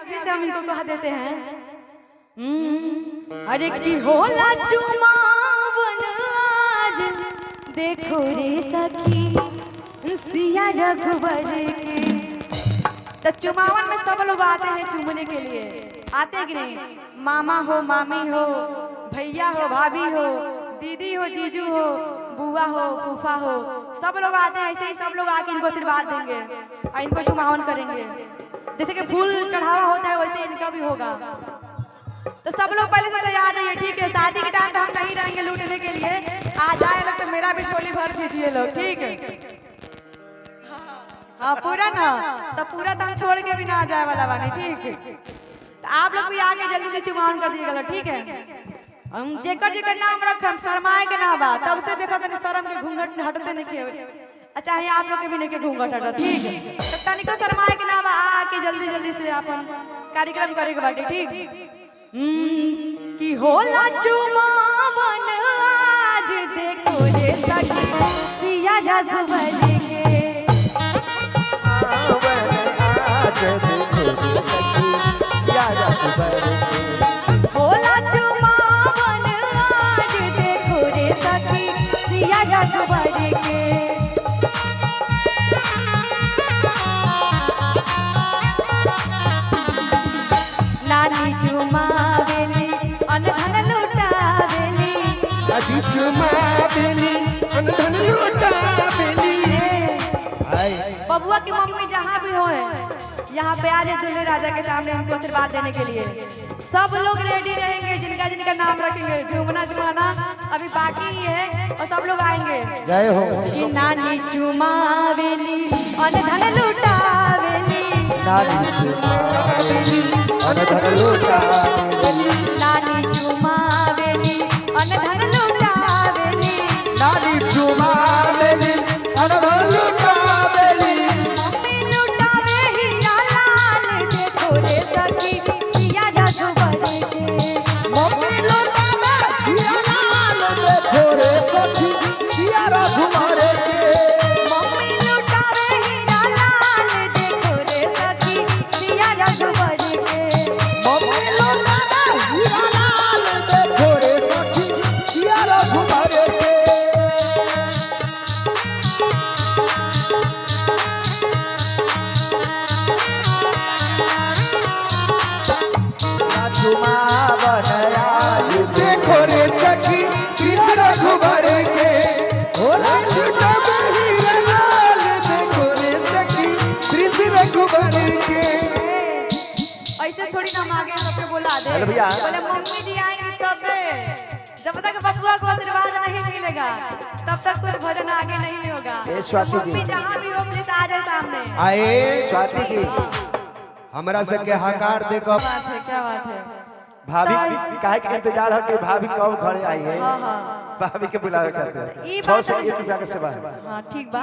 अभी से हम इनको कह देते हैं। अरे की होला चुमावन आज देखो रे सखी सिया रघुवर के। तो चुमावन में सब लोग आते हैं चूमने के लिए, आते कि नहीं? मामा हो, मामी हो, भैया हो, भाभी हो, दीदी हो, जीजू हो, बुआ हो, फूफा हो, सब लोग आते हैं। ऐसे ही सब लोग आके इनको आशीर्वाद देंगे और इनको चुमावन करेंगे। जैसे कि फूल चढ़ावा होता है वैसे इनका भी होगा। तो सब लोग पहले से तैयार रहिए, ठीक है? शादी के टाइम तो हम नहीं रहेंगे लूटने के लिए। आ जाए लोग तो मेरा भी झोली भर दीजिए लोग, ठीक है? हाँ पूरा ना, तो पूरा तो हम छोड़ के भी ना आ जाए वाला बानी, ठीक है? तो आप लोग भी आके जल्दी जल्दी चुमावन कर दीजिएगा, ठीक है? हम जेकर जेकर नाम रखम शर्माए के ना बा, तब से देखो तनी शर्म के घूंघट हटते नहीं के। अच्छा है आप लोग के भी नहीं के घूंघट हटा, ठीक है? तो तनिको शर्माए के ना बा, आके जल्दी जल्दी से अपन कार्यक्रम करे के बाटे, ठीक? की होला चुमावन आज देखो रे सखी सिया रघुवर के। होला चुमावन आज देखो रे सखी सिया रघुवर के। नानी चुमावेली अनधन लुटावेली, दादी चुमावेली अनधन लुटावेली। बबुआ की मम्मी जहाँ भी हो यहाँ पे आज दूल्हे राजा के सामने हमको आशीर्वाद देने के लिए सब लोग रेडी रहेंगे। जिनका जिनका नाम रखेंगे, झूमना झुमाना अभी बाकी ही है और सब लोग आएंगे। जय हो। कि नानी चुमावेली अनधन लुटावेली, नानी चुमावेली अनधन लुटावेली, नानी चुमावेली अनधन लुटावेली, नानी चुमावेली अनधन लुटावेली। मम्मी लुटावे हीरा लाल देखो रे सखी सिया रघुवर के। मम्मी लुटावे हीरा लाल देखो रे सखी सिया रघुवर के। मम्मी लुटावे हीरा लाल देखो रे सखी सिया रघुवर के। मम्मी लुटावे हीरा लाल देखो रे सखी सिया रघुवर के। चुमावन आज देखो रे सखी कृष्ण रघुवर के। होला चुमावे हीरा लाल देखो रे सखी कृष्ण रघुवर के। ऐसे थोड़ी ना मांगे तो पे बोला दे। हेलो भैया। बोले मम्मी जी आएंगी तब से। जब तक बबुआ को आशीर्वाद नहीं मिलेगा तब तक कुछ भजन आगे नहीं होगा। ए स्वाति जी। मम्मी जहाँ भी हो प्लीज आ जाए सामने। आए स्वाति जी, हमरा से के हकार दे कब बात है, क्या बात है? भाभी काहे के इंतजार है कि भाभी कब घर आई है। हाँ हाँ भाभी के बुलावे करते ई हैं। बात 6 से 1 रुपया के सेवा है। हाँ ठीक बा।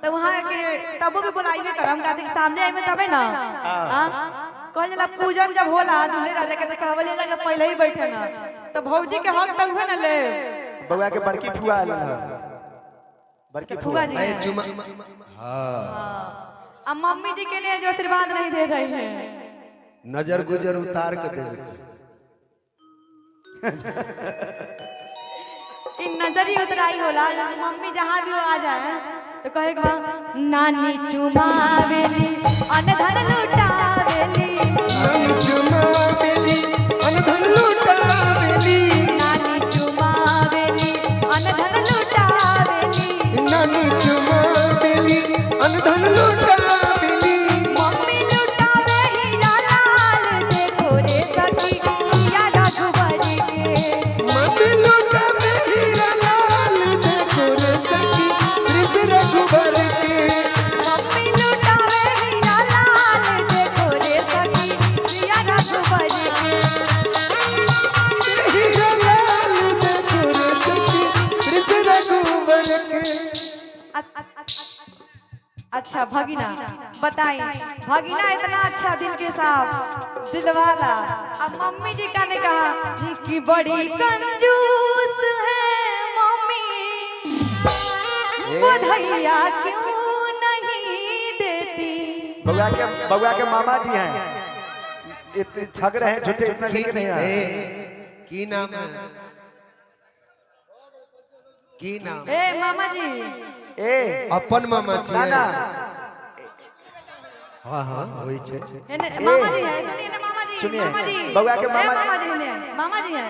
तो वहाँ के तबो भी बुलाइबे करम का से सामने आइबे तबे ना। हां कहल जाला पूजन जब होला दूल्हे राजा के तो सावले लगे पहले ही बैठे ना। तो भौजी के हक तो उहे ना ले। बउआ के बड़की फुआ आलन है। बड़की फुआ जी आए हैं। चुमा। अब मम्मी जी के लिए जो आशीर्वाद नहीं दे रही है। नजर गुजर उतार के दे। इन नजरी उतराई होला मम्मी जहाँ भी हो आ जाए तो कहे नानी चुमावेली अनधन लुटावेली, नानी चुमावेली अनधन लुटावेली, नानी चुमावेली अनधन लुटावेली, नानी चुमावेली अनधन लुटावेली। मम्मी लुटावे हीरा लाल देखो रे सखी सिया रघुवर के। मम्मी लुटावे हीरा लाल देखो रे सखी कृष्ण रघुवर के। मम्मी लुटावे हीरा लाल देखो रे सखी सिया रघुवर के। हीरा लाल देखो रे सखी कृष्ण रघुवर के। अच्छा भगीना बताई, भगीना इतना अच्छा दिल के साफ दिलवाला। अब मम्मी जी का ने कहा कि बड़ी कंजूस है मम्मी, बधाइया क्यों नहीं देती। बउआ के मामा जी हैं। इतने थक रहे हैं झूठे इतना लेके नहीं आए की नाम है की नाम ए मामा जी ए अपन मामा छी ना ना हाँ हाँ वही छे मामा जी है सुनिए ना मामा जी सुनिए मामा जी बउआ के ए, मामा मामा जी है